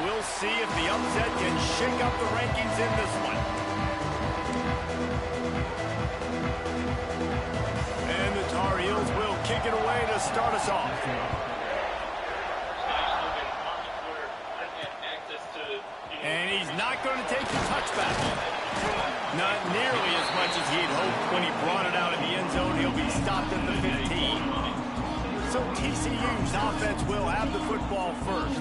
we'll see if the upset can shake up the rankings in this one. And the Tar Heels will kick it away to start us off. And he's not going to take the touchback. Not nearly as much as he'd hoped when he brought it out of the end zone. He'll be stopped at the 15. So TCU's offense will have the football first.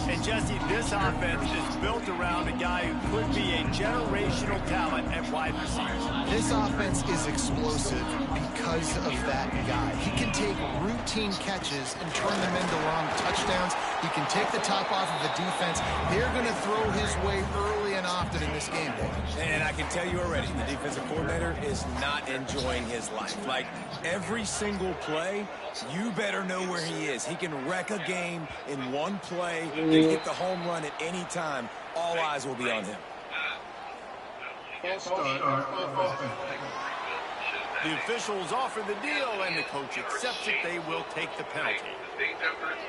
And Jesse, this offense is built around a guy who could be a generational talent at wide receiver. This offense is explosive because of that guy. He can take routine catches and turn them into long touchdowns. He can take the top off of the defense. They're going to throw his way early and often in this game, Dave. And I can tell you already, the defensive coordinator is not enjoying his life. Like, every single play, you better know where he is. He can wreck a game in one play and hit the home run at any time. All eyes will be on him. The officials offer the deal, and the coach accepts it. They will take the penalty.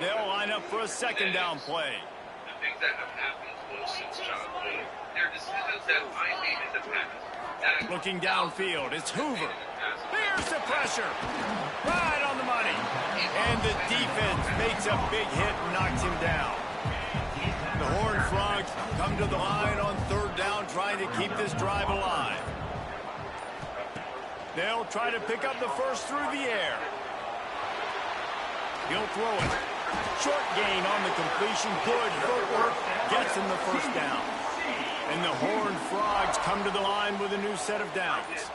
They'll line up for a second down play. The things that have happened most since childhood, they're decisions that I made in the past. Looking downfield, it's Hoover. Here's the pressure. Right on the money. And the defense makes a big hit and knocks him down. The Horned Frogs come to the line on third down, trying to keep this drive alive. They'll try to pick up the first through the air. He'll throw it. Short gain on the completion. Good footwork. Gets him the first down. And the Horned Frogs come to the line with a new set of downs.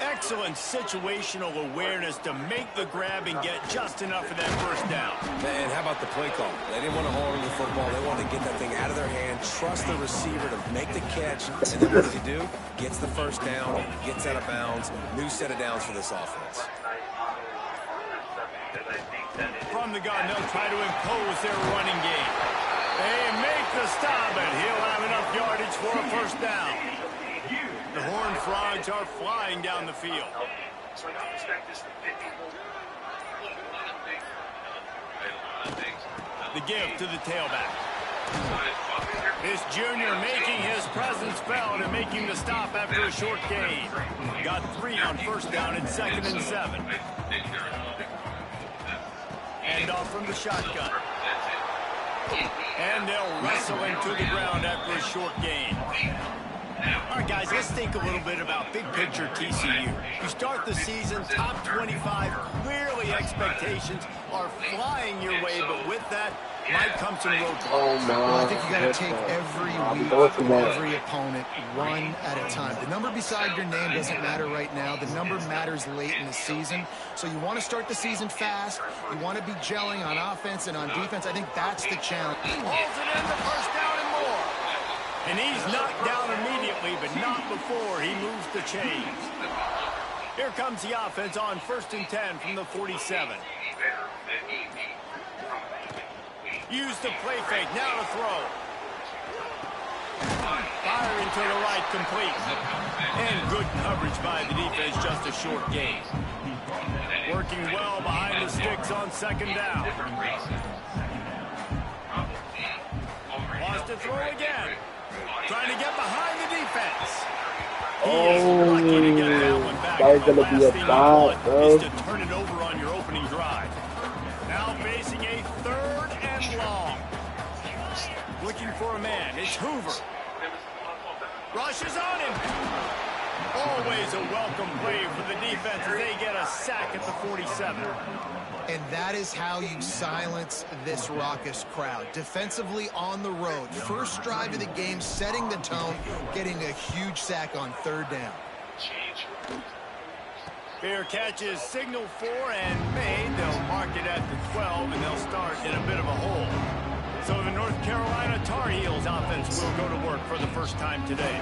Excellent situational awareness to make the grab and get just enough of that first down. And how about the play call? They didn't want to hold on to the football. They wanted to get that thing out of their hand, trust the receiver to make the catch, and then what does he do? Gets the first down, gets out of bounds. New set of downs for this offense. From the gun, they'll try to impose their running game. They make the stop, and he'll have enough yardage for a first down. The Horned Frogs are flying down the field. The give to the tailback. This junior making his presence felt and making the stop after a short gain. Got 3 on first down and 2nd and 7. And off from the shotgun. And they'll wrestle him to the ground after a short gain. All right, guys, let's think a little bit about big picture TCU. You start the season top 25. Clearly, expectations are flying your way, but with that might come some roadblocks. Well, I think you got to take every week, every opponent, one at a time. The number beside your name doesn't matter right now. The number matters late in the season. So you want to start the season fast. You want to be gelling on offense and on defense. I think that's the challenge. Hauls it in the first down and more. And he's knocked down immediately, but not before he moves the chains. Here comes the offense on 1st and 10 from the 47. Use the play fake, now to throw. Fire into the right, complete. And good coverage by the defense, just a short gain. Working well behind the sticks on 2nd down. Wants to throw again. Trying to get behind the defense. He is lucky to get that one back. That's going to be a bad, bro. Is to turn it over on your opening drive. Now facing a 3rd and long. Looking for a man. It's Hoover. Rushes on him. Always a welcome play for the defense as they get a sack at the 47. And that is how you silence this raucous crowd. Defensively on the road. First drive of the game, setting the tone, getting a huge sack on 3rd down. Fair catch is signaled for and made. They'll mark it at the 12, and they'll start in a bit of a hole. So the North Carolina Tar Heels offense will go to work for the first time today.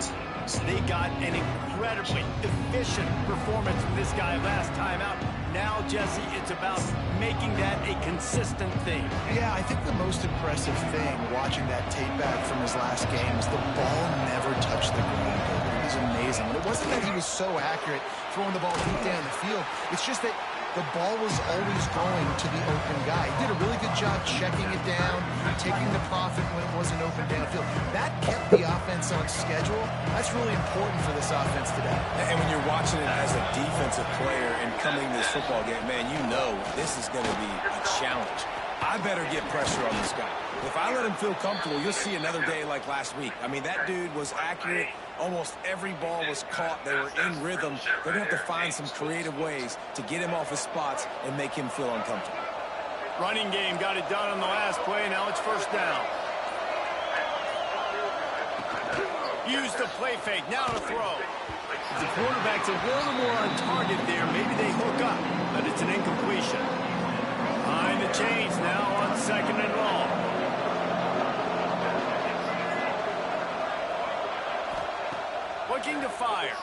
They got an incredibly efficient performance from this guy last time out. Now, Jesse, it's about making that a consistent thing. Yeah, I think the most impressive thing watching that tape back from his last game is the ball never touched the ground. It was amazing. And it wasn't that he was so accurate throwing the ball deep down the field. It's just that the ball was always going to the open guy. He did a really good job checking it down, taking the profit when it wasn't open downfield. That kept the offense on schedule. That's really important for this offense today. And when you're watching it as a defensive player and coming to this football game, man, you know this is going to be a challenge. I better get pressure on this guy. If I let him feel comfortable, you'll see another day like last week. I mean, that dude was accurate. Almost every ball was caught. They were in rhythm. They're going to have to find some creative ways to get him off his spots and make him feel uncomfortable. Running game got it done on the last play. Now it's first down. Use the play fake. Now to throw. The quarterback's a little more on target there. Maybe they hook up, but it's an incompletion. Behind the chains now on 2nd and long. Looking to fire.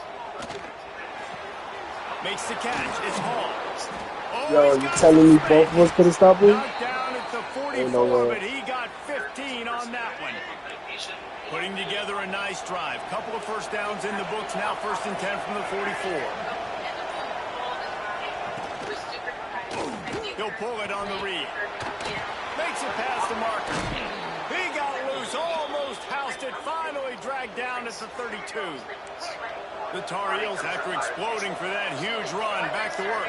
Makes the catch. It's Hall. Oh, Yo, you telling me both of us could have stopped him? Knocked down at the 44, but he got 15 on that one. Putting together a nice drive. Couple of first downs in the books. Now 1st and 10 from the 44. He'll pull it on the read. Makes it past the marker. He got loose, almost housed it, finally dragged down at the 32. The Tar Heels, after exploding for that huge run, back to work.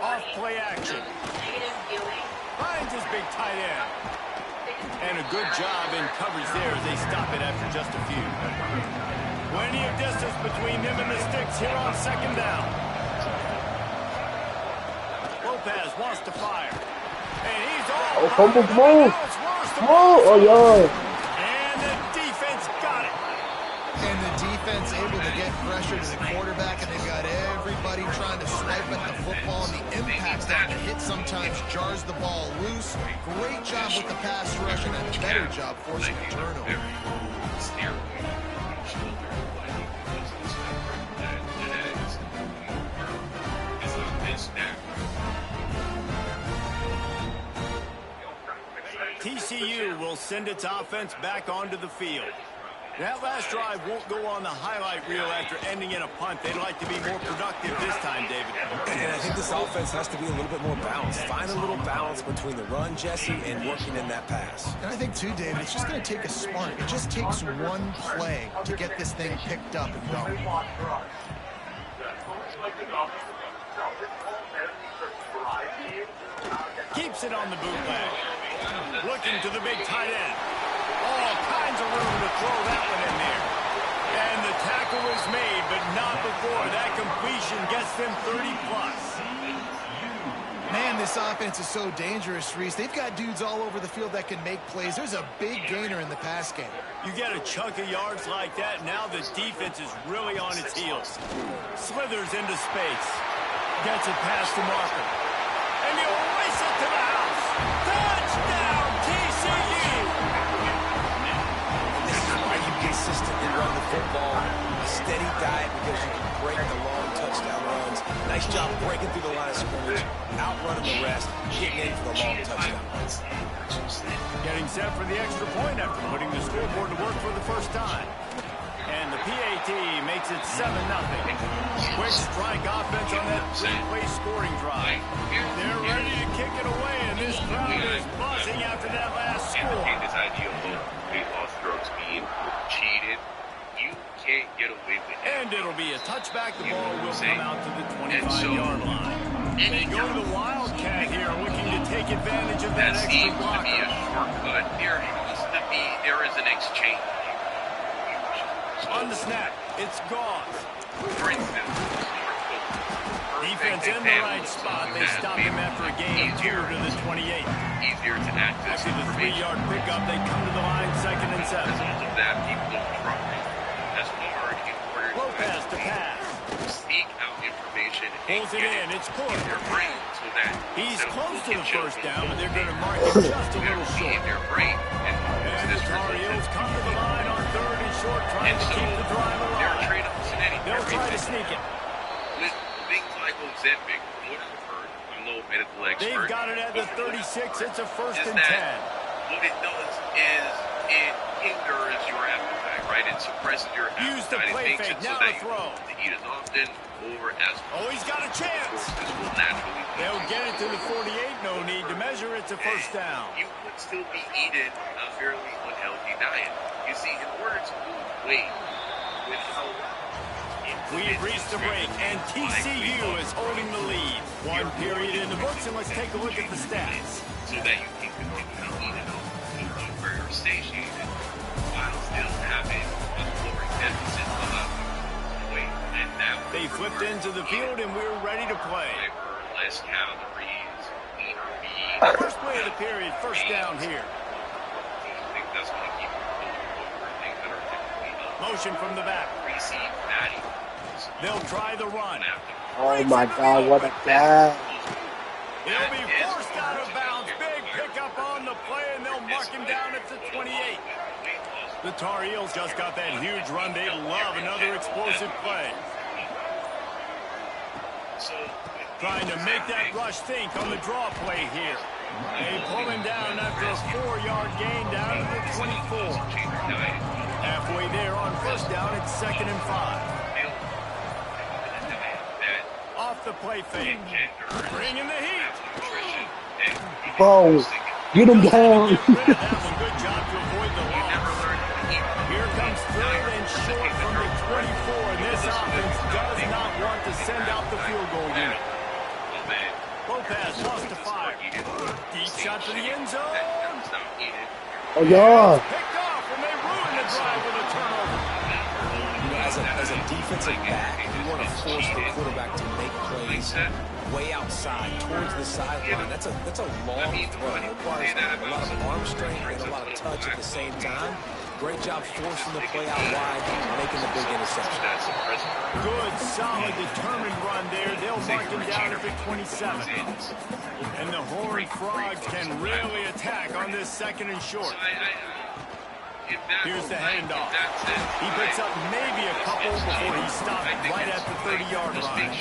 Off play action. Finds his big tight end. And a good job in coverage there as they stop it after just a few. Plenty of distance between them and the sticks here on 2nd down. Lopez wants to fire. And he's all fumble, move. Oh, yeah. And the defense got it. And the defense able to get pressure to the quarterback, and they've got everybody trying to swipe at the football. And the impact on the hit sometimes jars the ball loose. Great job with the pass rush, and a better job forcing a turnover. TCU will send its offense back onto the field. That last drive won't go on the highlight reel after ending in a punt. They'd like to be more productive this time, David. And I think this offense has to be a little bit more balanced. Find a little balance between the run, Jesse, and working in that pass. And I think, too, David, it's just going to take a spark. It just takes one play to get this thing picked up and going. Keeps it on the bootleg. Looking to the big tight end. All kinds of room to throw that one in there. And the tackle is made, but not before that completion gets them 30-plus. Man, this offense is so dangerous, Reese. They've got dudes all over the field that can make plays. There's a big gainer in the pass game. You get a chunk of yards like that, now the defense is really on its heels. Slithers into space. Gets it past the marker. And he'll race it to the house. Touchdown, TCU! This is why you consistently run the football. A steady diet because you can break the long touchdown runs. Nice job breaking through the line of scrimmage, outrunning the rest, getting in for the long touchdown runs. Getting set for the extra point after putting the scoreboard to work for the first time. And the PAT makes it 7-0. Quick strike offense on that three-play scoring drive. They're ready to kick it away, and this crowd is buzzing after that last score. This idea of weight loss drugs being cheated, you can't get away with it. And it'll be a touchback. The ball will come out to the 25-yard line. They go to the Wildcat here, looking to take advantage of that extra seems blocker. to be a shortcut. There is an exchange. On the snap, it's gone. For instance, Defense in the right spot. They stop him after a gain of 2 to the 28. easier to access After the information. 3-yard pickup, they come to the line 2nd and 7. As a result of that, people don't trust it. That's hard in order Lopez to pass. seek out information and Pulls it get in. It's Cook. in their brain so that He's so close to can the show first them down, but they're going to mark him just a little in short. their brain. And And the Tar Heels come to the line on 3rd and short, trying And to so keep the drive they're alive. trade ups in any They'll try to sneak it. with things like Ozempic, from what I've heard, I'm no medical expert. They've got it at the 36. It's a 1st Is and that 10. what it does is it hinders your appetite. right? It's suppressing your Use the play fake, now to throw. To eat as often or as Oh, he's got a chance. this will naturally They'll get it to the 48, no need to measure it to first down. You would still be eating a fairly unhealthy diet. You see, in order to lose weight without We've reached the break, and TCU is holding the lead. One period in the books, and let's take a look at the stats. so that you can continue to eat enough to keep very satiated while still having a caloric deficit allowing you to lose weight. And that would They flipped into the field, and we're ready to play. less calories, leaner meat. First play of the period, first down here. I think that's going to keep you over things that are typically Motion from the back. greasy, fatty. They'll try the run. Oh my God, what a catch. He'll be forced out of bounds. Big pickup on the play, and they'll mark him down at the 28. The Tar Heels just got that huge run. They love another explosive play. Trying to make that rush think on the draw play here. They pull him down after a 4-yard gain down to the 24. Halfway there on first down, it's 2nd and 5. Off the play fake. Bring in the heat. Bro, get him down. Good job to avoid the loss. Here comes 3rd and short from the 24. And this offense does not want to send out the field goal unit. Lopez lost to fire. Deep shot to the end zone. Oh yeah. Picked off, and they ruin the drive with a turnover. You know, as a defensive back, you want to force the quarterback to make plays way outside, towards the sideline. That's a long throw. It requires a lot of arm strength and a lot of touch at the same time. Great job forcing the play out wide and making the big interception. Good, solid, determined run there. They'll mark him down at the 27. And the Horned Frogs can really attack on this 2nd and short. Here's the handoff. He picks up maybe a couple before he stopped right at the 30-yard line.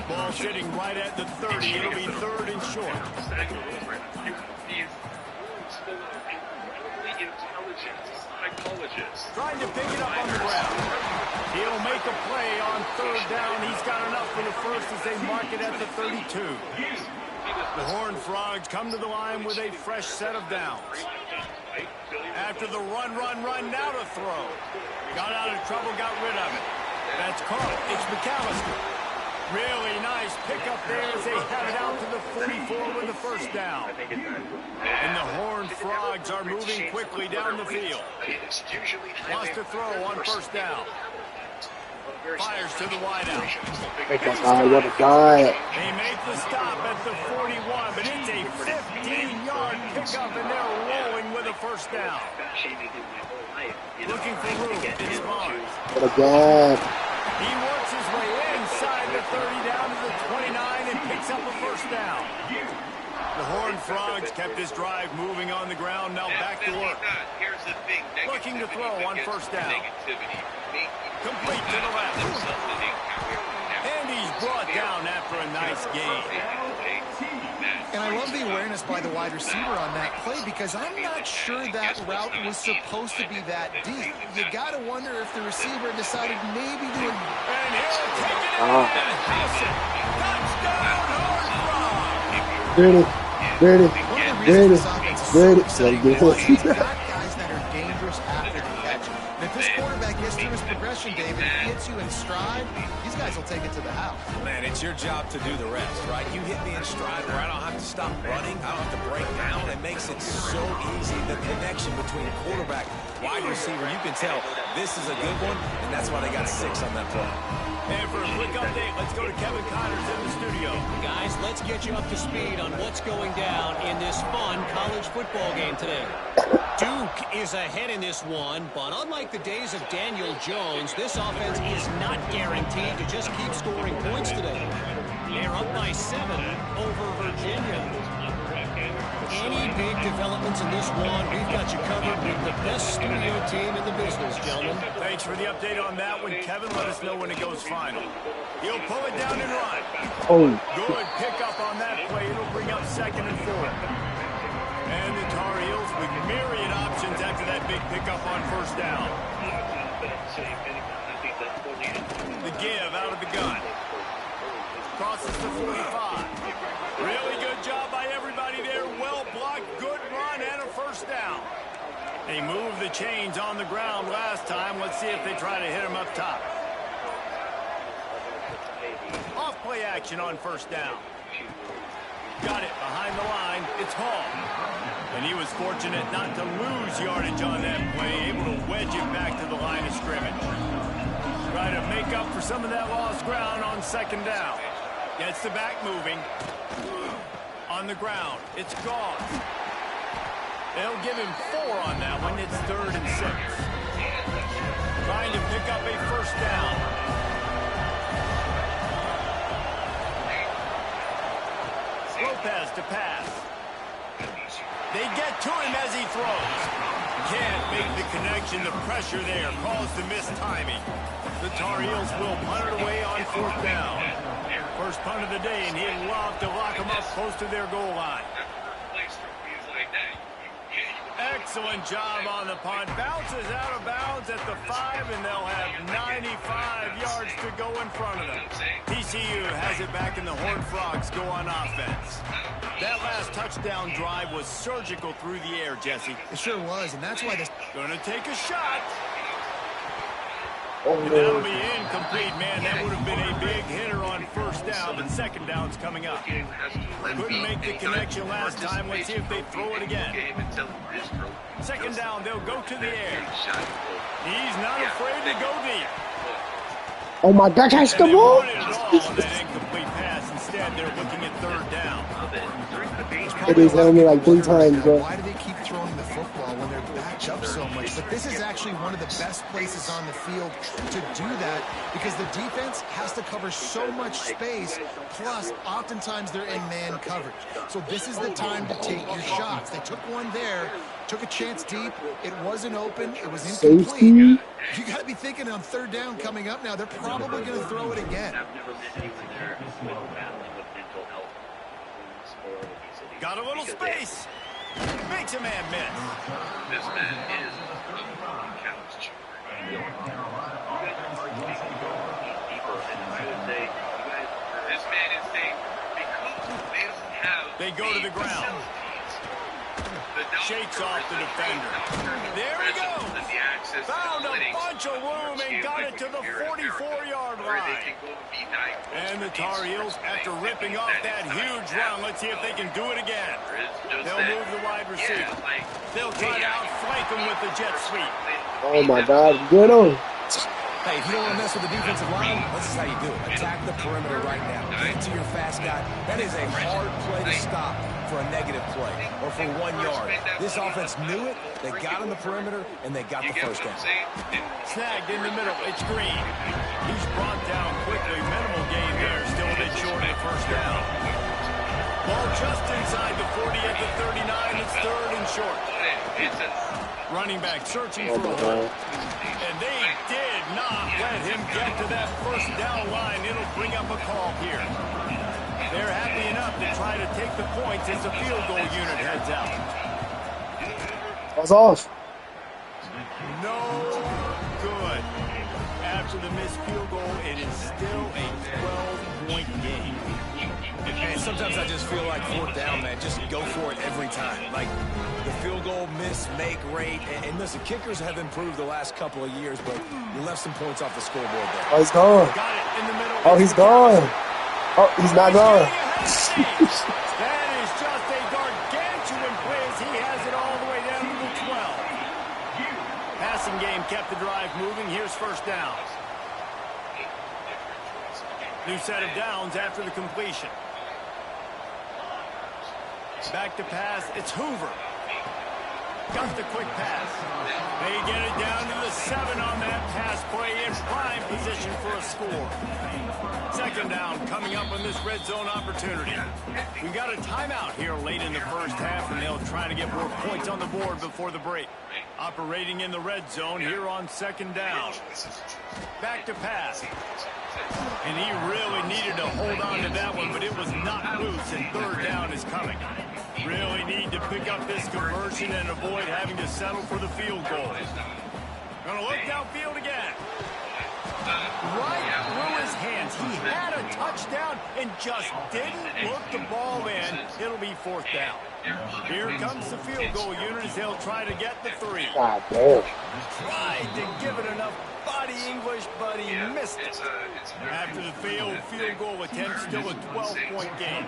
Ball sitting right at the 30. It'll be 3rd and short. Trying to pick it up on the ground. He'll make a play on 3rd down. He's got enough for the first as they mark it at the 32. The Horned Frogs come to the line with a fresh set of downs. After the run, now to throw. Got out of trouble, got rid of it. That's caught. It's McAllister. Really nice pickup there as they have it out to the 44 with the first down. And the Horned Frogs are moving quickly down the field. Wants to throw on first down. Fires to the wideout. What a guy. They make the stop at the 41, but it's a 15-yard pickup, and they're rolling with a first down. Looking for room. It's Barnes. What a guy. He works his way inside the 30 down to the 29 and picks up a first down. The Horned Frogs kept this drive moving on the ground. Now back to work. Looking to throw on first down. Complete to the left. And he's brought down after a nice gain. And I love the awareness by the wide receiver on that play because I'm not sure that route was supposed to be that deep. You got to wonder if the receiver decided maybe to... And he'll take it in and house it. Touchdown, Horned Frogs. Ready. One of the reasons this offense is so exciting to watch is you've got guys that are dangerous after the catch. And if this quarterback gets through his progression, David, if he hits you in stride, these guys will take it to the house. Man, it's your job to do the rest, right? You hit me in stride where I don't have to stop running. I don't have to break down. It makes it so easy. The connection between quarterback, wide receiver, you can tell this is a good one, and that's why they got 6 on that play. And for a quick update, let's go to Kevin Connors in the studio. Guys, let's get you up to speed on what's going down in this fun college football game today. Duke is ahead in this one, but unlike the days of Daniel Jones, this offense is not guaranteed to just keep scoring points today. They're up by 7 over Virginia. Any big developments in this one, we've got you covered with the best studio team in the business, gentlemen. Thanks for the update on that one, Kevin. Let us know when it goes final. He'll pull it down and run. Oh. Good pickup on that play. It'll bring up 2nd and 4. And the Tar Heels with myriad options after that big pickup on first down. The give out of the gun. Crosses the 45. Really good job by everybody there. Well blocked, good run, and a first down. They moved the chains on the ground last time. Let's see if they try to hit him up top. Off play action on first down. Got it behind the line. It's Hall. And he was fortunate not to lose yardage on that play, able to wedge it back to the line of scrimmage. Try to make up for some of that lost ground on second down. Gets the back moving. On the ground. It's gone. They'll give him 4 on that one. It's 3rd and 6. Trying to pick up a first down. Lopez to pass. They get to him as he throws. Can't make the connection. The pressure there caused the missed timing. The Tar Heels will punt it away on 4th down. First punt of the day, and he'd love to lock them up close to their goal line. Excellent job on the punt. Bounces out of bounds at the 5, and they'll have 95 yards to go in front of them. TCU has it back, and the Horned Frogs go on offense. That last touchdown drive was surgical through the air, Jesse. It sure was, and that's why this... Going to take a shot. And that'll be incomplete, man. That would have been a big hitter on first down, but second down's coming up. Couldn't make the connection last time. Let's see if they throw it again. Second down, they'll go to the air. He's not afraid to go deep. Oh my gosh, I still all on that incomplete pass. Instead, they're looking at 3rd down. It is helping me like 3 times, bro. Why do they keep throwing the football when they're backed up so much? But this is actually one of the best places on the field to do that because the defense has to cover so much space, plus oftentimes they're in man coverage. So this is the time to take your shots. They took one there, took a chance deep. It wasn't open. It was incomplete. Safety. You got to be thinking on 3rd down coming up now. They're probably going to throw it again. Got a little space. Makes a man miss. This man is a couch. This man is saying because they don't have. They go to the ground. Shakes off the defender. There we go. Found a bunch of room and got it to the 44-yard line. And the Tar Heels, after ripping off that huge run, let's see if they can do it again. They'll move the wide receiver. They'll try to outflank him with the jet sweep. Oh my God, get him. Hey, if you don't want to mess with the defensive line, this is how you do it. Attack the perimeter right now. Get to your fast guy. That is a hard play to stop for a negative play or for 1 yard. This offense knew it. They got on the perimeter, and they got the first down. Snagged in the middle. It's Green. He's brought down quickly. Minimal gain there. Still a bit short of the first down. Ball just inside the 40 at the 39. It's 3rd and short. Running back searching for a hole. And they did not let him get to that first down line. It'll bring up a call here. They're happy enough to try to take the points as the field goal unit heads out. That's off. No good. After the missed field goal, it is still a 12-point game. And sometimes I just feel like 4th down, man. Just go for it every time. Like the field goal miss, make rate. And listen, kickers have improved the last couple of years, but you left some points off the scoreboard there. Oh, he's gone. Got it in the middle. Oh, he's gone. Oh, he's not gone. That is just a gargantuan play as he has it all the way down to the 12. Passing game kept the drive moving. Here's first down. New set of downs after the completion. Back to pass. It's Hoover. Got the quick pass. They get it down to the 7 on that pass play in prime position for a score. Second down coming up on this red zone opportunity. We got a timeout here late in the first half, and they'll try to get more points on the board before the break. Operating in the red zone here on second down. Back to pass. And he really needed to hold on to that one, but it was not loose, and 3rd down is coming. Really need to pick up this conversion and avoid having to settle for the field goal. Gonna look downfield again. Right through his hands. He had a touchdown and just didn't look the ball in. It'll be 4th down. Here comes the field goal unit as they'll try to get the 3. God damn. Tried to give it enough body English, but he missed it. After the failed field goal attempt, still a 12-point game.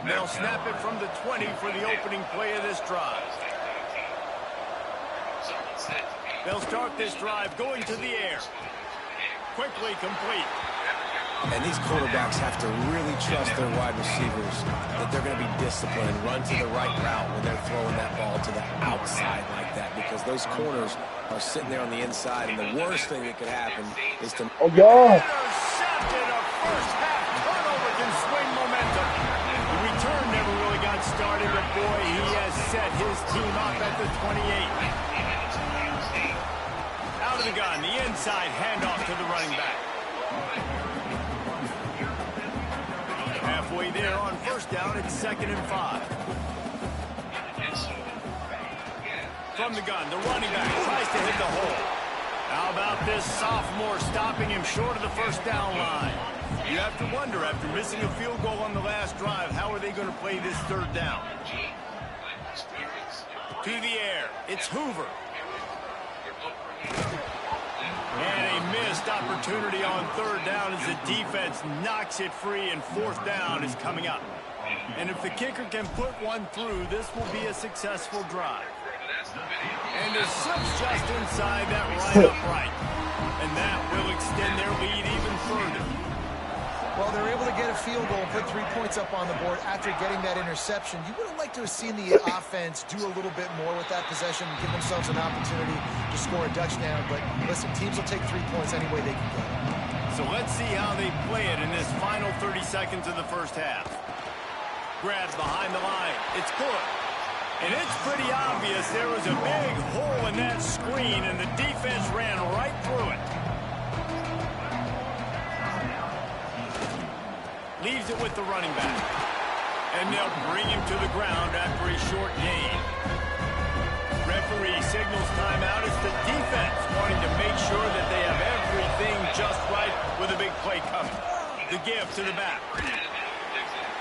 They'll snap it from the 20 for the opening play of this drive. They'll start this drive going to the air. Quickly complete. And these quarterbacks have to really trust their wide receivers that they're going to be disciplined and run to the right route when they're throwing that ball to the outside like that, because those corners are sitting there on the inside, and the worst thing that could happen is to... Oh, yeah. Intercepted. A first-half turnover can swing momentum. The return never really got started, but boy, he has set his team up at the 28. Out of the gun, the inside handoff to the running back. Halfway there on 1st down, it's 2nd and 5. From the gun, the running back tries to hit the hole. How about this sophomore stopping him short of the 1st down line? You have to wonder, after missing a field goal on the last drive, how are they going to play this 3rd down? To the air, it's Hoover. And a missed opportunity on 3rd down as the defense knocks it free, and 4th down is coming up. And if the kicker can put one through, this will be a successful drive. And it slips just inside that right upright. And that will extend their lead even further. Well, they're able to get a field goal and put 3 points up on the board after getting that interception. You would have liked to have seen the offense do a little bit more with that possession and give themselves an opportunity to score a touchdown. But listen, teams will take 3 points any way they can get it. So let's see how they play it in this final 30 seconds of the 1st half. Grabs behind the line. It's good. And it's pretty obvious there was a big hole in that screen, and the defense ran right through it. Leaves it with the running back. And they'll bring him to the ground after a short gain. Referee signals timeout. It's the defense wanting to make sure that they have everything just right with a big play coming. The give to the back.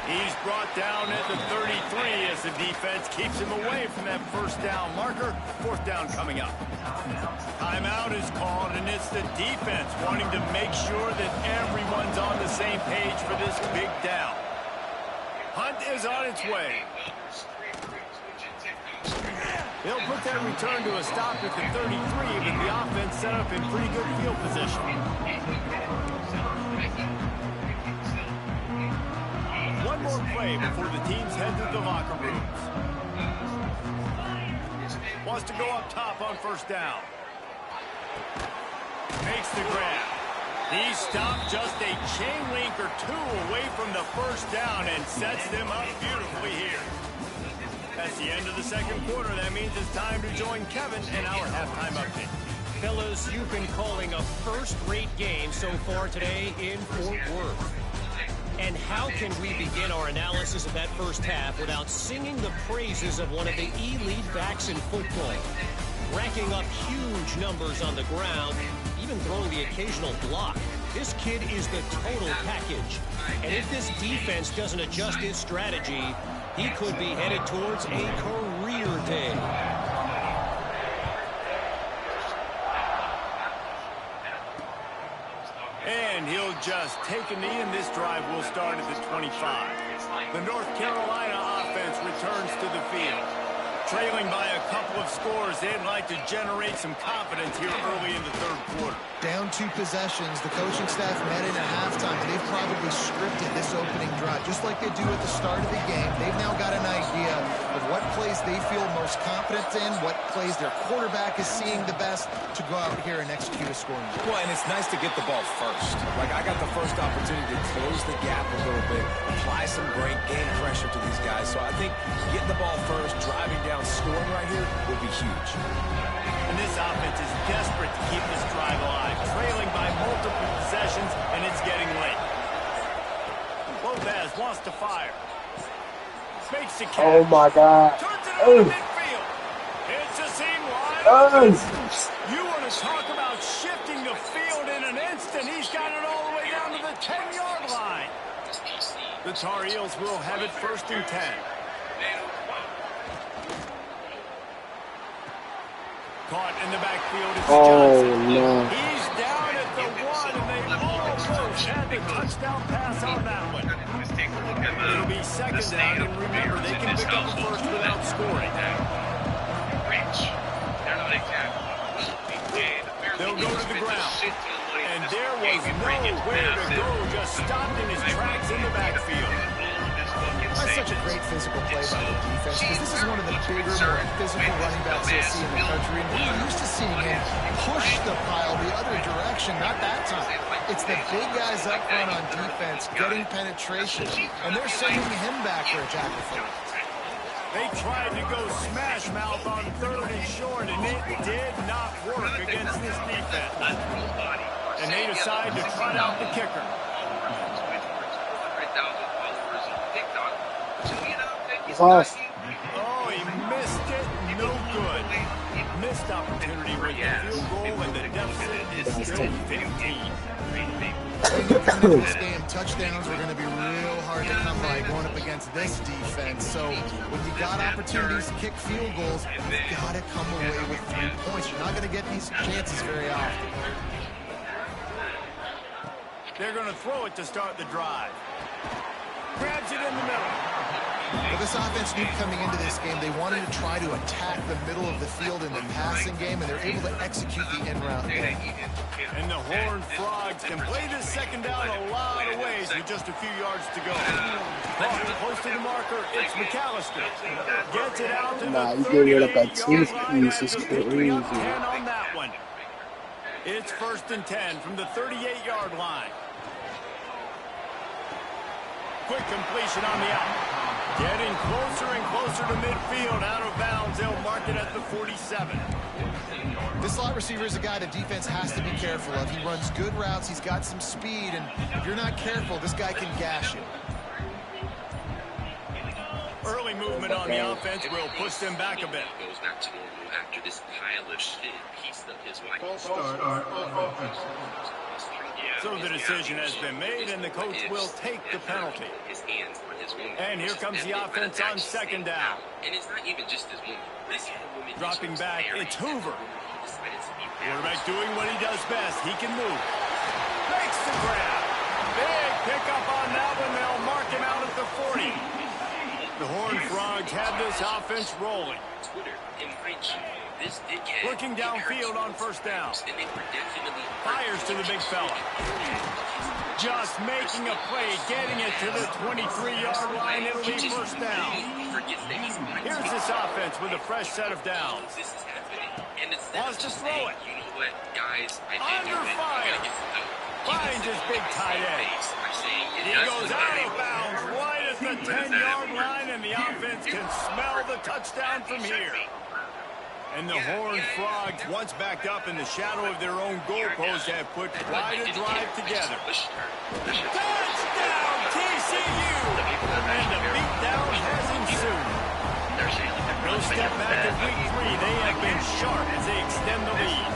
He's brought down at the 33 as the defense keeps him away from that 1st down marker. 4th down coming up. Timeout is called, and it's the defense wanting to make sure that everyone's on the same page for this big down. Hunt is on its way. They'll put that return to a stop at the 33, but the offense set up in pretty good field position. One more play before the teams head to the locker rooms. Wants to go up top on 1st down. Makes the grab. He stopped just a chain link or 2 away from the 1st down and sets them up beautifully here. That's the end of the 2nd quarter. That means it's time to join Kevin in our halftime update. Fellas, you've been calling a first-rate game so far today in Fort Worth. And how can we begin our analysis of that 1st half without singing the praises of one of the elite backs in football? Racking up huge numbers on the ground, even throwing the occasional block. This kid is the total package. And if this defense doesn't adjust its strategy, he could be headed towards a career day. And he'll just take a knee, and this drive will start at the 25. The North Carolina offense returns to the field. Trailing by a couple of scores, they'd like to generate some confidence here early in the 3rd quarter. Down 2 possessions, the coaching staff met in at halftime, and they've probably scripted this opening drive. Just like they do at the start of the game, they've now got an idea of what plays they feel most confident in, what plays their quarterback is seeing the best to go out here and execute a scoring drive. Well, and it's nice to get the ball first. Like, I got the first opportunity to close the gap a little bit, apply some great game pressure to these guys. So I think getting the ball first, driving down, scoring right here will be huge. And this offense is desperate to keep this drive alive, trailing by multiple possessions, and it's getting late. Lopez wants to fire. Makes the catch. Oh my God. Turns it over midfield. It's a seam wide. You want to talk about shifting the field in an instant. He's got it all the way down to the 10-yard line. The Tar Heels will have it 1st and 10. Caught in the backfield is Johnson. No. He's down at the 1, and they almost had the touchdown pass on that one. It'll be 2nd down, and remember, they can pick up a first without scoring. They'll go to the ground. And there was nowhere to go, just stopped in his tracks in the backfield. That's such a great physical play by the defense, because this is one of the bigger, more physical running backs you'll see in the country. And we're used to seeing him push the pile the other direction, not that time. It's the big guys up front on defense getting penetration, and they're sending him back for a tackle for it. They tried to go smash mouth on 3rd and short, and it did not work against this defense. And they decide to trot out the kicker. Oh, he missed it. No good. Missed opportunity with the field goal, and the deficit is still 15. In this game, touchdowns are going to be real hard to come by going up against this defense. So when you got opportunities to kick field goals, you've got to come away with 3 points. You're not going to get these chances very often. They're going to throw it to start the drive. Grabs it in the middle. Well, this offense knew coming into this game they wanted to try to attack the middle of the field in the passing game, and they're able to execute the in route game. And the Horned Frogs can play this 2nd down a lot of ways with just a few yards to go. Close to the marker, it's McAllister. Gets it out to he's the getting rid of that 38-yard tooth line. piece. It's Picking up crazy. 10 on that one. It's 1st and 10 from the 38-yard line. Quick completion on the out. Getting closer and closer to midfield. Out of bounds. They'll mark it at the 47. This slot receiver is a guy the defense has to be careful of. He runs good routes. He's got some speed. And if you're not careful, this guy can gash you. Early movement on the offense will push them back a bit. Goes back to normal after this pile of shit pieced up his wife. So the decision has been made, and the coach will take the penalty. And here comes the offense on 2nd down. And it's not even just his woman. Dropping back, it's Hoover. Quarterback doing what he does best. He can move. Makes the grab. Big pickup on that one. They'll mark him out at the 40. The Horned Frogs have this offense rolling. Looking downfield on 1st down. Fires to the big fella. Just making a play, getting it to the 23-yard line. It'll be 1st down. Here's this offense with a fresh set of downs. Wants to throw it. Under fire. Finds his big tight end. He goes out of bounds right at the 10-yard line, and the offense can smell the touchdown from here. And the Horned Frogs, once backed up in the shadow of their own goalpost, have put quite a drive together. Touchdown, TCU! And the beatdown has ensued. No step back in week 3. They have been sharp as they extend the lead.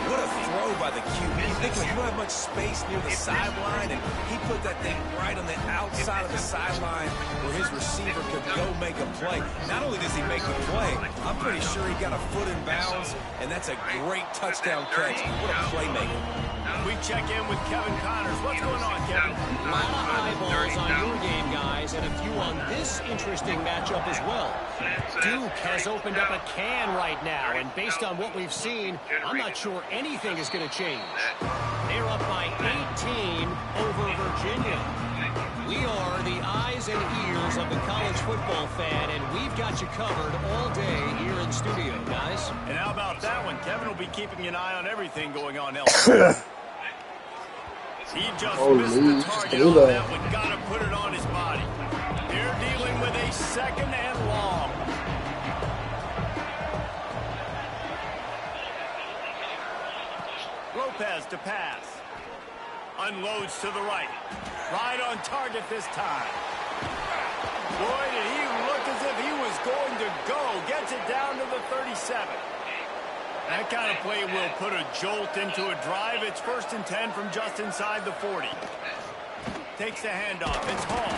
What a throw by the QB. Think you don't have much space near the sideline, and he put that thing right on the outside of the sideline where his receiver could go make a play. Not only does he make the play, I'm pretty sure he got a foot in bounds, and that's a great touchdown catch. What a playmaker. We check in with Kevin Connors. What's going on, Kevin? A lot of eyeballs on your game, guys, and a few on this interesting matchup as well. Duke has opened up a can right now, and based on what we've seen, I'm not sure anything is going to change. They're up by 18 over Virginia. We are the eyes and ears of the college football fan, and we've got you covered all day here in studio, guys. And how about that one? Kevin will be keeping an eye on everything going on elsewhere. He just missed the target on that one. Got to put it on his body. They're dealing with a 2nd and long. Lopez to pass. Unloads to the right. Right on target this time. Boy, did he look as if he was going to go. Gets it down to the 37. That kind of play will put a jolt into a drive. It's 1st and 10 from just inside the 40. Takes the handoff. It's Hall.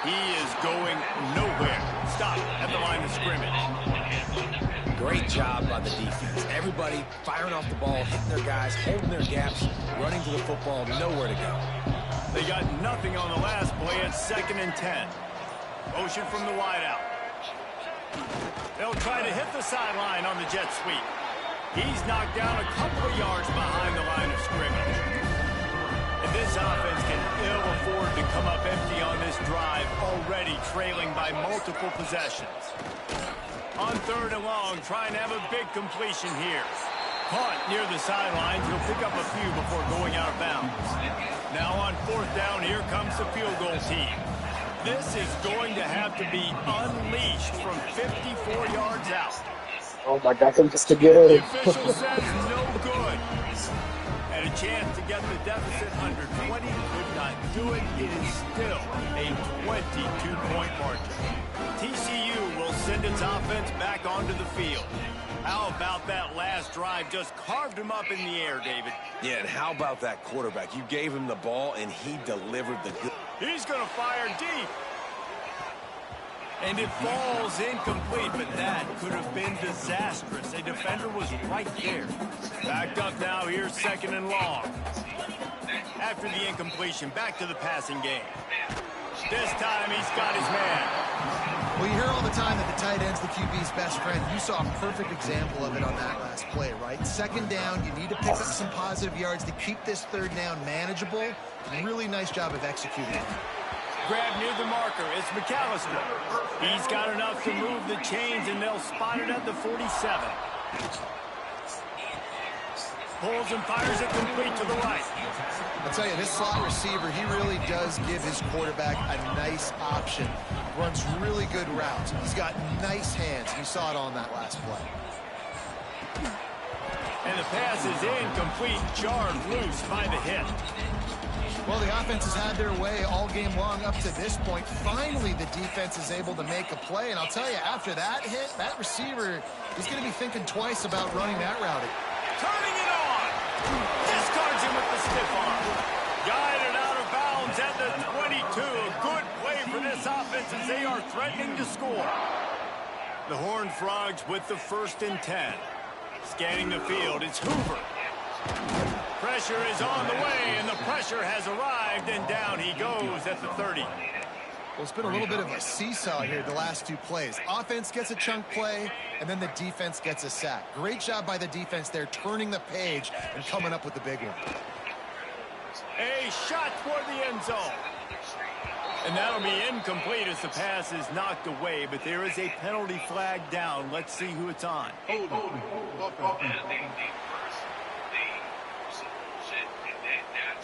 He is going nowhere. Stop at the line of scrimmage. Great job by the defense. Everybody firing off the ball, hitting their guys, holding their gaps, running to the football, nowhere to go. They got nothing on the last play. It's 2nd and 10. Motion from the wideout. They'll try to hit the sideline on the jet sweep. He's knocked down a couple of yards behind the line of scrimmage. And this offense can ill afford to come up empty on this drive, already trailing by multiple possessions. On 3rd and long, trying to have a big completion here. Caught near the sidelines. He'll pick up a few before going out of bounds. Now on 4th down, here comes the field goal team. This is going to have to be unleashed from 54 yards out. Oh my God, I'm just to get The it. official says no good. Had a chance to get the deficit under 20, could not do it. It is still a 22-point margin. TCU will send its offense back onto the field. How about that last drive? Just carved him up in the air, David. Yeah, and how about that quarterback? You gave him the ball, and he delivered the good. He's going to fire deep. And it falls incomplete, but that could have been disastrous. A defender was right there. Backed up now, here's 2nd and long. After the incompletion, back to the passing game. This time he's got his man. Well, you hear all the time that the tight end's the QB's best friend. You saw a perfect example of it on that last play, right? 2nd down, you need to pick up some positive yards to keep this 3rd down manageable. Really nice job of executing it. Grab near the marker. It's McAllister. He's got enough to move the chains, and they'll spot it at the 47. Pulls and fires it complete to the right. I'll tell you, this slot receiver, he really does give his quarterback a nice option. Runs really good routes. He's got nice hands. You saw it on that last play. And the pass is incomplete, jarred loose by the hit. Well, the offense has had their way all game long up to this point. Finally, the defense is able to make a play. And I'll tell you, after that hit, that receiver is going to be thinking twice about running that route. Turning it on. Discards him with the stiff arm. Guided out of bounds at the 22. A good play for this offense as they are threatening to score. The Horned Frogs with the 1st and 10. Scanning the field, it's Hoover. Pressure is on the way, and the pressure has arrived, and down he goes at the 30. Well, it's been a little bit of a seesaw here the last 2 plays. Offense gets a chunk play, and then the defense gets a sack. Great job by the defense there, turning the page and coming up with the big one. A shot toward the end zone. And that'll be incomplete as the pass is knocked away, but there is a penalty flag down. Let's see who it's on.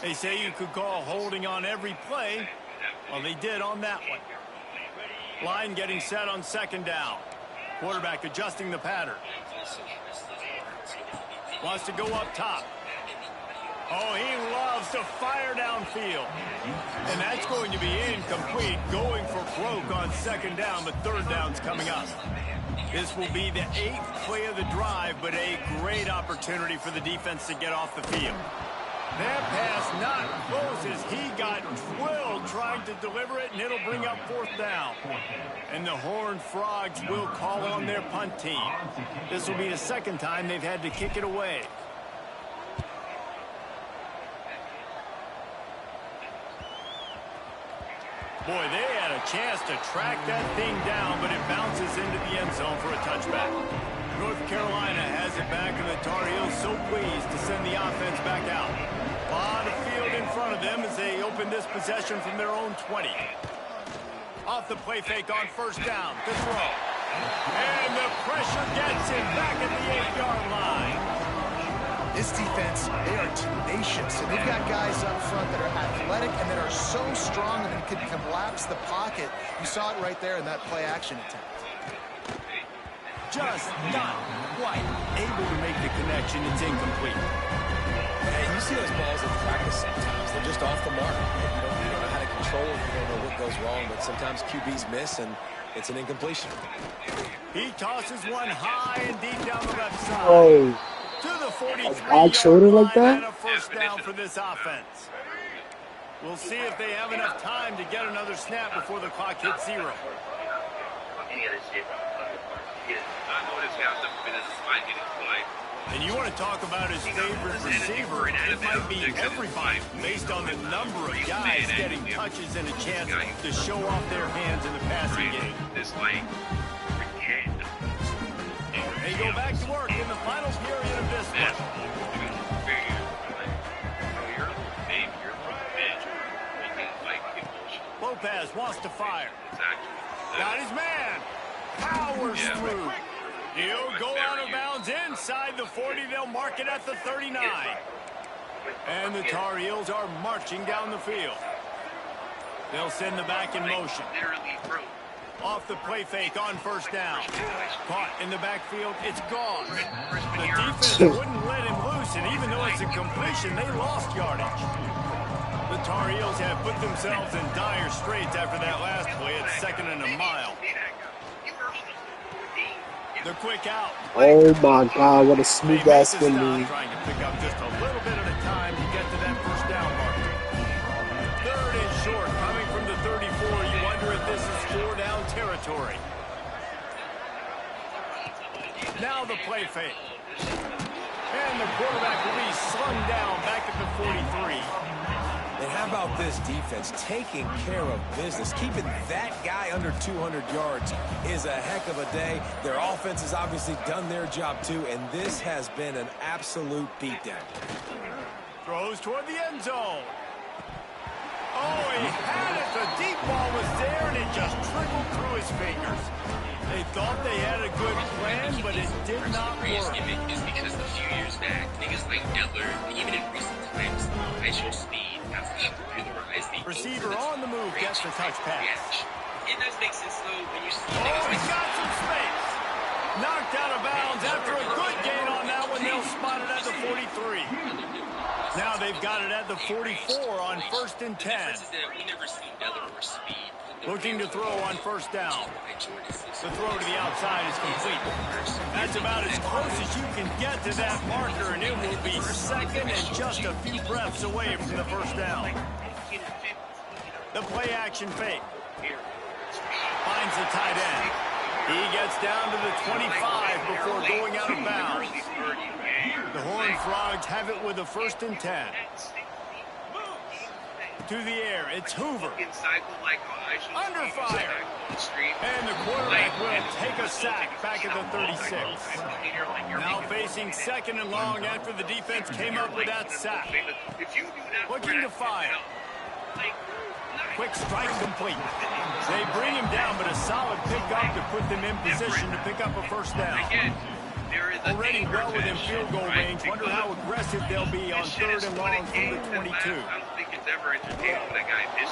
They say you could call holding on every play. Well, they did on that one. Line getting set on 2nd down. Quarterback adjusting the pattern. Wants to go up top. Oh, he loves to fire downfield. And that's going to be incomplete. Going for broke on 2nd down, but 3rd down's coming up. This will be the 8th play of the drive, but a great opportunity for the defense to get off the field. That pass not close as he got drilled trying to deliver it, and it'll bring up 4th down. And the Horned Frogs will call on their punt team. This will be the 2nd time they've had to kick it away. Boy, they had a chance to track that thing down, but it bounces into the end zone for a touchback. North Carolina has it back, and the Tar Heels so pleased to send the offense back out. A lot of field in front of them as they open this possession from their own 20. Off the play fake on 1st down to throw. And the pressure gets him back at the 8-yard line. This defense, they are tenacious, and they've got guys up front that are athletic and that are so strong that they can collapse the pocket. You saw it right there in that play-action attempt. Just not quite able to make the connection. It's incomplete. Man, you see those balls in practice sometimes. They're just off the mark. You don't know how to control and you don't know what goes wrong, but sometimes QBs miss, and it's an incompletion. He tosses one high and deep down the left side. Oh, To the 43-yard back shoulder line like that? and a first down for this offense. We'll see if they have enough time to get another snap before the clock hits 0. And you want to talk about his favorite receiver, it might be everybody based on the number of guys getting touches and a chance to show off their hands in the passing game. They go back to work in the final period of this one. Lopez wants to fire. Got his man. Powers through. He'll go out of bounds inside the 40. They'll mark it at the 39. And the Tar Heels are marching down the field. They'll send the back in motion. Off the play fake on first down. Caught in the backfield. It's gone. The defense wouldn't let him loose, and even though it's a completion, they lost yardage. The Tar Heels have put themselves in dire straits after that last play. It's 2nd and a mile. The quick out. oh my God, what a smooth ass spin move. Trying to pick up just a little bit at a time to get to that first down marker. 3rd and short, coming from the 34. You wonder if this is 4-down territory. Now the play fake. And the quarterback will be slung down back at the 43. And how about this defense taking care of business? Keeping that guy under 200 yards is a heck of a day. Their offense has obviously done their job too, and this has been an absolute beatdown. Throws toward the end zone. Oh, he had it. The deep ball was there, and it just trickled through his fingers. They thought they had a good plan, but it did not work. Is because a few years back, niggas like Detler, even in recent times, I show speed after the computerized the Receiver on the move gets the touch pass. It does make sense though when you see Oh, he's got some space. Knocked out of bounds after a good gain on that one. They'll spot it at the 43. Now they've got it at the 44 on 1st and 10. we never seen Detler or speed. Looking to throw on first down. The throw to the outside is complete. That's about as close as you can get to that marker, and it will be 2nd and just a few breaths away from the first down. The play action fake. Finds the tight end. He gets down to the 25 before going out of bounds. The Horned Frogs have it with a 1st and 10. To the air, it's Hoover. Under fire. And the quarterback will take a sack back at the 36. Now facing 2nd and long after the defense came up with that sack. Looking to fire. Quick strike complete. They bring him down, but a solid pickup to put them in position to pick up a first down. Already well within field goal range. Wonder how aggressive they'll be on 3rd and long from the 22.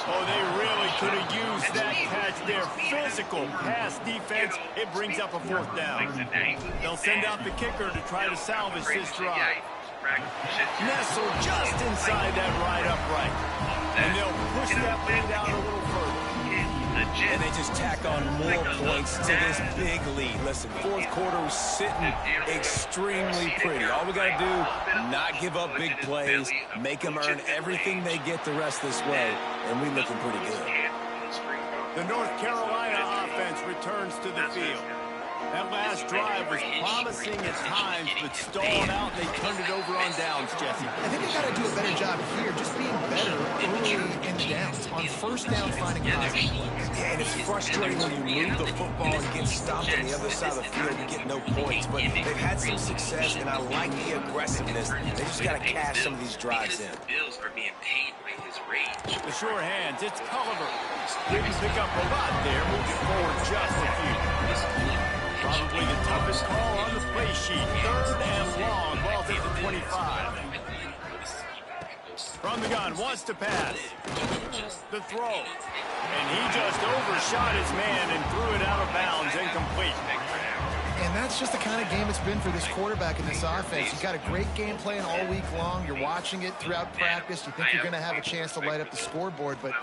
Oh, they really could have used that catch. Their physical pass defense, it brings up a 4th down. They'll send out the kicker to try to salvage this drive. Nestled just inside that right upright. And they'll push that lead out a little further. And they just tack on more points to this big lead. Listen, 4th quarter was sitting extremely pretty. All we got to do, not give up big plays, make them earn everything they get the rest this way, and we're looking pretty good. The North Carolina offense returns to the field. That last drive was promising at times, but stalled out, and they turned it over on downs, Jesse. I think they got to do a better job here, just being better early in the downs. On first down, finding positive plays. Yeah, and it's frustrating when you move the football and get stopped on the other side of the field and get no points. But they've had some success, and I like the aggressiveness. They just got to cash some of these drives in. Bills are being paid by his range. The sure hands, it's Culliver. Didn't pick up a lot there, moving forward just a few. Probably the toughest call on the play sheet. 3rd and long, ball's at the 25. From the gun, wants to pass. The throw. And he just overshot his man and threw it out of bounds, incomplete. And that's just the kind of game it's been for this quarterback in this offense. You've got a great game plan all week long. You're watching it throughout practice. You think you're going to have a chance to light up the scoreboard, but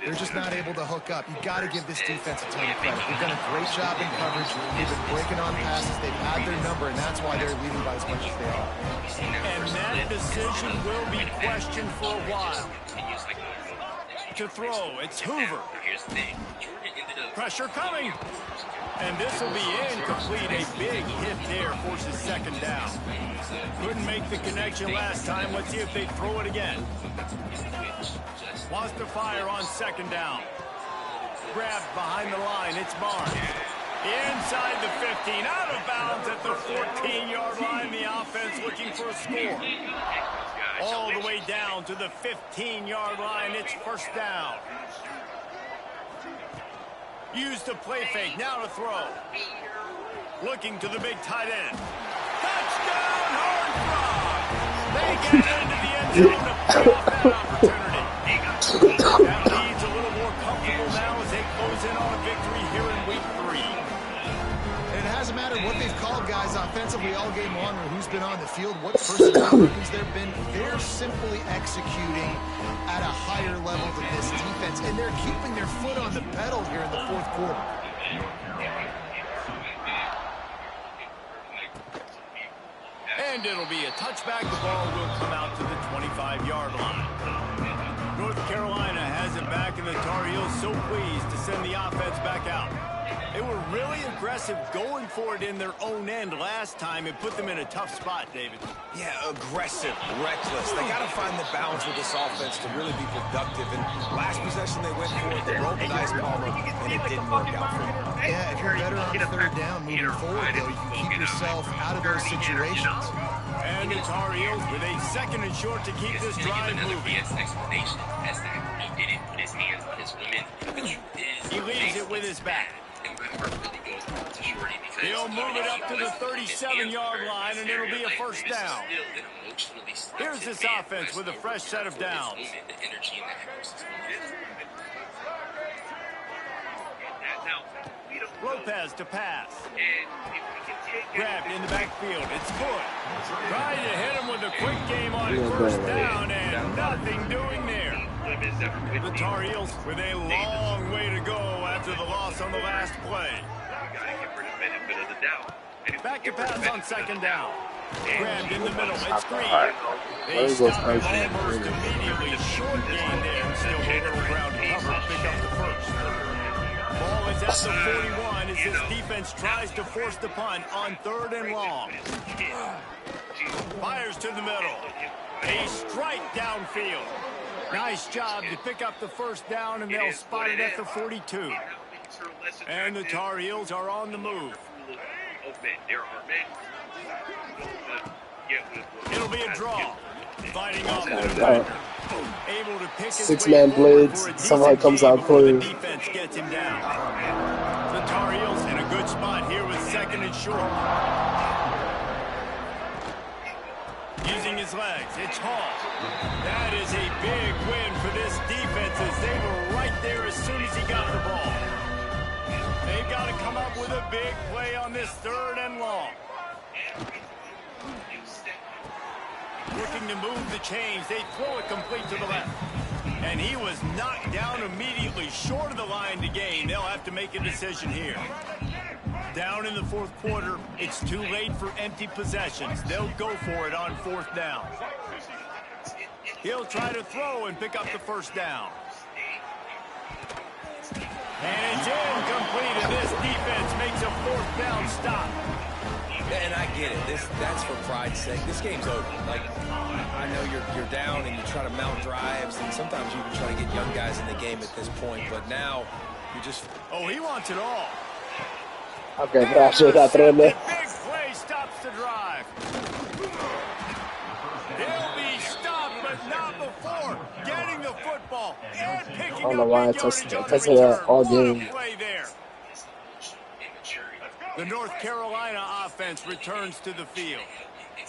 they're just not able to hook up. You've got to give this defense a ton of credit. They've done a great job in coverage. They've been breaking on passes. They've had their number, and that's why they're leading by as much as they are. And that decision will be questioned for a while. To throw, it's Hoover. Pressure coming. And this will be incomplete. A big hit there forces second down. Couldn't make the connection last time. Let's see if they throw it again. Wants to fire on second down. Grabbed behind the line. It's Barnes. Inside the 15. Out of bounds at the 14-yard line. The offense looking for a score. All the way down to the 15-yard line. It's first down. Use the play fake. Now to throw. Looking to the big tight end. Touchdown, Hornfrog! They get into the end zone to pick off that opportunity. That lead's a little more comfortable now as they close in on a victory here in week 3. And it hasn't mattered what they've called guys offensively all game long or who's been on the field, what personnel groupings there have been. They're simply executing at a higher level than this defense, and they're keeping their foot on the pedal here in the fourth quarter. And it'll be a touchback. The ball will come out to the 25-yard line. North Carolina has it back, and the Tar Heels so pleased to send the offense back out. They were really aggressive going for it in their own end last time. It put them in a tough spot, David. Yeah, aggressive, reckless. They got to find the balance with this offense to really be productive. And last possession they went for it, they rolled the dice, Palmer, and it didn't work out for them. Yeah, if you're better on third down moving forward, though, you can keep yourself out of those situations. And the Tar Heels with a second and short to keep this drive moving. Explanation as that he didn't put his hands on his women. He leaves it with his back. He'll move it up to the 37-yard line, and it'll be a first down. Here's this offense with a fresh set of downs. Lopez to pass. Grabbed in the backfield. It's Good. Trying to hit him with a quick game on first down, and nothing doing there. The Tar Heels with a long way to go after the loss on the last play. Back to pass on second down. Grabbed in the middle. It's Green. They stop him almost immediately. Short gain there. Still a little ground to cover. Pick up the first. Ball is at the 41 as this defense tries to force the punt on third and long. Fires to the middle. A strike downfield. Nice job to pick up the first down, and they'll spot it at the 42. And the Tar Heels are on the move. It'll be a draw. Fighting off the defender. Able to pick his Six-man blitz. Somehow comes out clean. The defense gets him down. The Tar Heels in a good spot here with second and short. Using his legs, it's Hall. That is a big win for this defense as they were right there as soon as he got the ball. They've got to come up with a big play on this third and long. Looking to move the chains. They throw it complete to the left. And he was knocked down immediately short of the line to gain. They'll have to make a decision here. Down in the fourth quarter, it's too late for empty possessions. They'll go for it on fourth down. He'll try to throw and pick up the first down. And it's incomplete, and this defense makes a fourth down stop. And I get it. That's for pride's sake. This game's over. Like, I know you're down and you try to mount drives, and sometimes you can try to get young guys in the game at this point, but now you just... Oh, he wants it all. Okay, gracias, atrás. Big play stops the drive. He'll be stopped, but not before getting the football and picking up. I don't know why I tested that all game. The North Carolina offense returns to the field.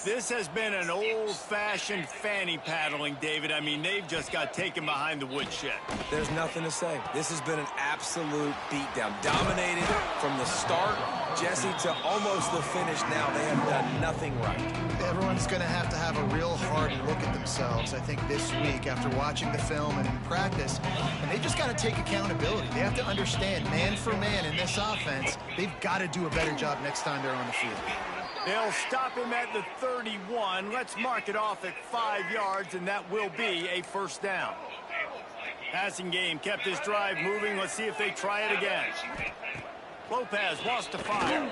This has been an old-fashioned fanny paddling, David. I mean, they've just got taken behind the woodshed. There's nothing to say. This has been an absolute beatdown. Dominated from the start Jesse, to almost the finish now, they have done nothing right. Everyone's going to have a real hard look at themselves, I think, this week after watching the film and in practice. And they just got to take accountability. They have to understand, man for man in this offense, they've got to do a better job next time they're on the field. They'll stop him at the 31. Let's mark it off at 5 yards, and that will be a first down. Passing game kept this drive moving. Let's see if they try it again. Lopez wants to fire.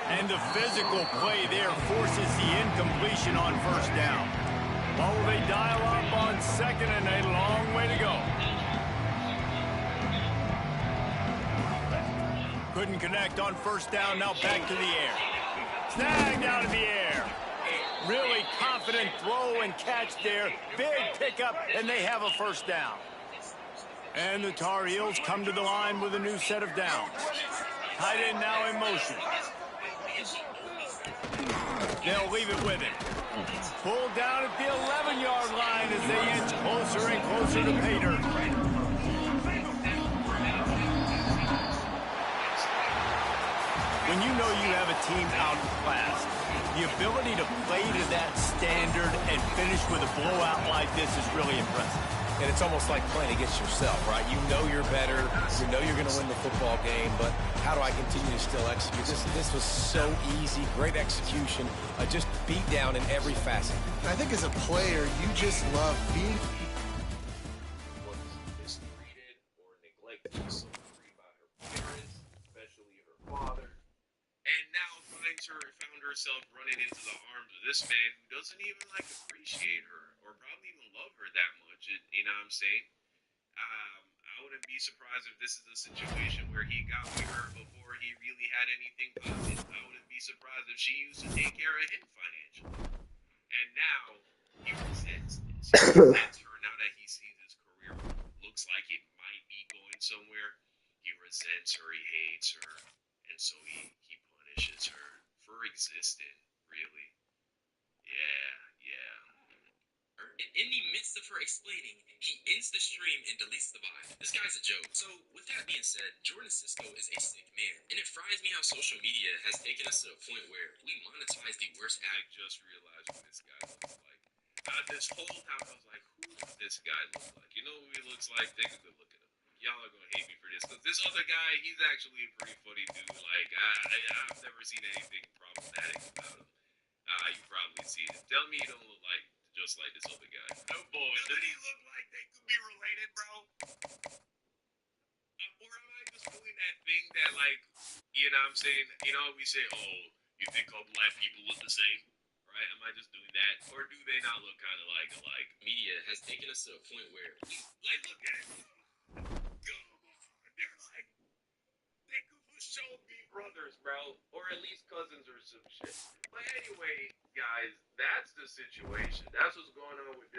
And the physical play there forces the incompletion on first down. Well, will they dial up on second, and a long way to go. Couldn't connect on first down. Now back to the air. Snagged out of the air. Really confident throw and catch there. Big pickup, and they have a first down. And the Tar Heels come to the line with a new set of downs. Tight end now in motion. They'll leave it with him. Pulled down at the 11-yard line as they inch closer and closer to pay dirt. When you know you have a team outclassed, the ability to play to that standard and finish with a blowout like this is really impressive. And it's almost like playing against yourself, right? You know you're better. You know you're going to win the football game, but how do I continue to still execute? This was so easy. Great execution. Just beat down in every facet. I think as a player, you just love being... was mistreated or neglected so free by her parents, especially her father. And now found herself running into the arms of this man who doesn't even appreciate her or probably even love her that much. You know what I'm saying? I wouldn't be surprised if this is a situation where he got with her before he really had anything popping. I wouldn't be surprised if she used to take care of him financially. And now he resents this. He resents her now that he sees his career looks like it might be going somewhere. He resents her, he hates her, and so he punishes her for existing, really. Yeah. In the midst of her explaining, he ends the stream and deletes the vibe. This guy's a joke. So, with that being said, Jordan Cisco is a sick man. And it fries me how social media has taken us to a point where we monetize the worst I just realized what this guy looks like. This whole time I was like, who does this guy look like? You know who he looks like? Take a good look at him. Y'all are going to hate me for this, because this other guy, he's actually a pretty funny dude. I've never seen anything problematic about him. You've probably seen it. Tell me he don't look just like this other guy. No boy. Doesn't he look like they could be related, bro? Or am I just doing that thing that, you know what I'm saying? You know, we say, oh, you think all black people look the same? Right? Am I just doing that? Or do they not look kind of alike? media has taken us to a point where Look at it. Come on. They could show be brothers, bro. Or at least cousins or some shit. But anyway, guys, that's the situation. That's what's going on with this